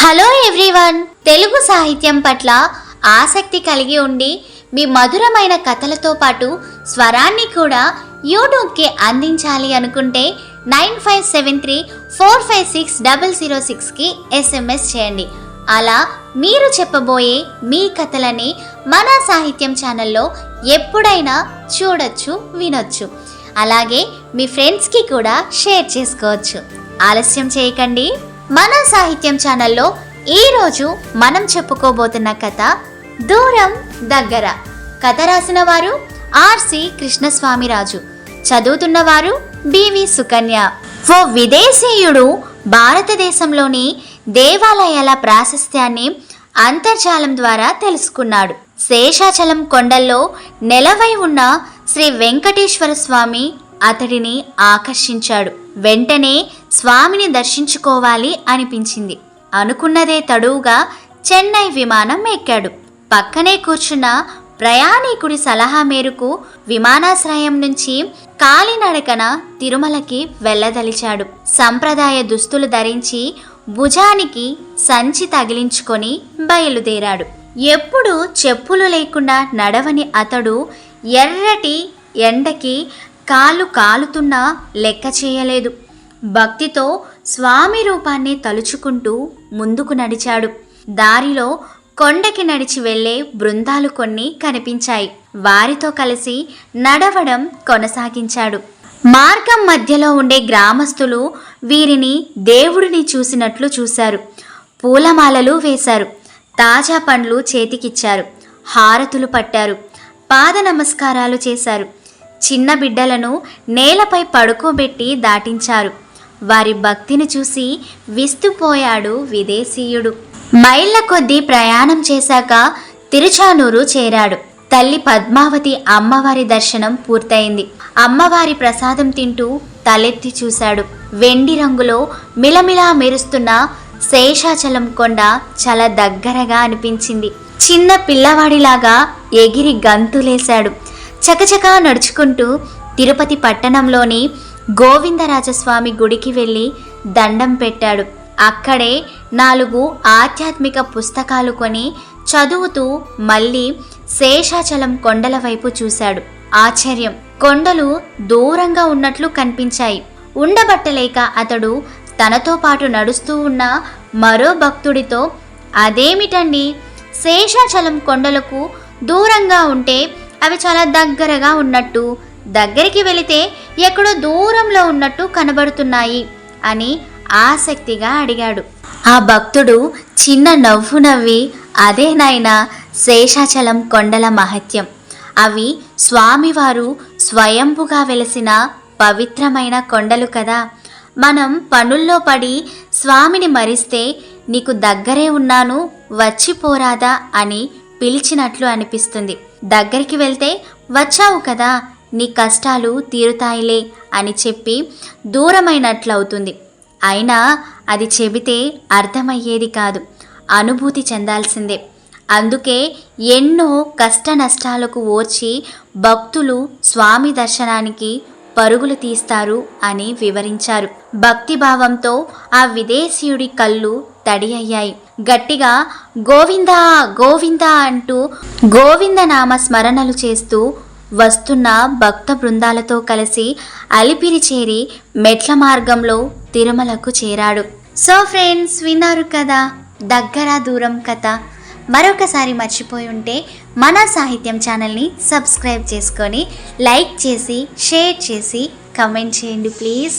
Hello everyone, Telugu సాహిత్యం పట్ల ఆసక్తి కలిగి ఉండి మీ మధురమైన కథలతో పాటు స్వరాన్ని కూడా యూట్యూబ్కి అందించాలి అనుకుంటే 9573456006కి SMS చేయండి. అలా మీరు చెప్పబోయే మీ కథలని మన సాహిత్యం ఛానల్లో ఎప్పుడైనా చూడొచ్చు, వినొచ్చు. అలాగే మీ ఫ్రెండ్స్కి కూడా షేర్ చేసుకోవచ్చు. ఆలస్యం చేయకండి. మన సాహిత్యం ఛానల్లో ఈరోజు మనం చెప్పుకోబోతున్న కథ దూరం దగ్గర. కథ రాసిన వారు RC కృష్ణస్వామిరాజు, చదువుతున్నవారు BV సుకన్య. ఓ విదేశీయుడు భారతదేశంలోని దేవాలయాల ప్రాశస్త్యాన్ని అంతర్జాలం ద్వారా తెలుసుకున్నాడు. శేషాచలం కొండల్లో నెలవై ఉన్న శ్రీ వెంకటేశ్వర స్వామి అతడిని ఆకర్షించాడు. వెంటనే స్వామిని దర్శించుకోవాలి అనిపించింది. అనుకున్నదే తడువుగా చెన్నై విమానం ఎక్కాడు. పక్కనే కూర్చున్న ప్రయాణికుడి సలహా మేరకు విమానాశ్రయం నుంచి కాలినడకన తిరుమలకి వెళ్ళదలిచాడు. సంప్రదాయ దుస్తులు ధరించి భుజానికి సంచి తగిలించుకొని బయలుదేరాడు. ఎప్పుడు చెప్పులు లేకుండా నడవని అతడు ఎర్రటి ఎండకి కాలు కాలుతున్నా లెక్క చేయలేదు. భక్తితో స్వామి రూపాన్ని తలుచుకుంటూ ముందుకు నడిచాడు. దారిలో కొండకి నడిచి వెళ్లే బృందాలు కొన్ని కనిపించాయి. వారితో కలిసి నడవడం కొనసాగించాడు. మార్గం మధ్యలో ఉండే గ్రామస్తులు వీరిని దేవుడిని చూసినట్లు చూశారు. పూలమాలలు వేశారు. తాజా పండ్లు చేతికిచ్చారు. హారతులు పట్టారు. పాద నమస్కారాలు చేశారు. చిన్న బిడ్డలను నేలపై పడుకోబెట్టి దాటించారు. వారి భక్తిని చూసి విస్తుపోయాడు విదేశీయుడు. మైళ్ళ కొద్దీ ప్రయాణం చేశాక తిరుచానూరు చేరాడు. తల్లి పద్మావతి అమ్మవారి దర్శనం పూర్తయింది. అమ్మవారి ప్రసాదం తింటూ తలెత్తి చూశాడు. వెండి రంగులో మిలమిలా మెరుస్తున్న శేషాచలం కొండ చాలా దగ్గరగా అనిపించింది. చిన్న పిల్లవాడిలాగా ఎగిరి గంతులేశాడు. చకచకా నడుచుకుంటూ తిరుపతి పట్టణంలోని గోవిందరాజస్వామి గుడికి వెళ్ళి దండం పెట్టాడు. అక్కడే 4 ఆధ్యాత్మిక పుస్తకాలు కొని చదువుతూ మళ్ళీ శేషాచలం కొండల వైపు చూశాడు. ఆశ్చర్యం! కొండలు దూరంగా ఉన్నట్లు కనిపించాయి. ఉండబట్టలేక అతడు తనతో పాటు నడుస్తూ ఉన్న మరో భక్తుడితో, అదేమిటండి, శేషాచలం కొండలకు దూరంగా ఉంటే అవి చాలా దగ్గరగా ఉన్నట్టు, దగ్గరికి వెళితే ఎక్కడో దూరంలో ఉన్నట్టు కనబడుతున్నాయి అని ఆసక్తిగా అడిగాడు. ఆ భక్తుడు చిన్న నవ్వు నవ్వి, అదే నాయనా శేషాచలం కొండల మహత్యం. అవి స్వామివారు స్వయంభుగా వెలసిన పవిత్రమైన కొండలు కదా. మనం పనుల్లో పడి స్వామిని మరిస్తే నీకు దగ్గరే ఉన్నాను, వచ్చిపోరాదా అని పిలిచినట్లు అనిపిస్తుంది. దగ్గరికి వెళ్తే వచ్చావు కదా, నీ కష్టాలు తీరుతాయిలే అని చెప్పి దూరమైనట్లవుతుంది. అయినా అది చెబితే అర్థమయ్యేది కాదు, అనుభూతి చెందాల్సిందే. అందుకే ఎన్నో కష్ట నష్టాలకు ఓర్చి భక్తులు స్వామి దర్శనానికి పరుగులు తీస్తారు అని వివరించారు. భక్తిభావంతో ఆ విదేశీయుడి కళ్ళు తడి అయ్యాయి. గట్టిగా గోవిందా గోవిందా అంటూ గోవిందనామ స్మరణలు చేస్తూ వస్తున్న భక్త బృందాలతో కలిసి అలిపిరి చేరి మెట్ల మార్గంలో తిరుమలకు చేరాడు. సో ఫ్రెండ్స్, విన్నారు కదా దగ్గర దూరం కథ. మరొకసారి మర్చిపోయి ఉంటే మన సాహిత్యం ఛానల్ని సబ్స్క్రైబ్ చేసుకొని లైక్ చేసి షేర్ చేసి కమెంట్ చేయండి ప్లీజ్.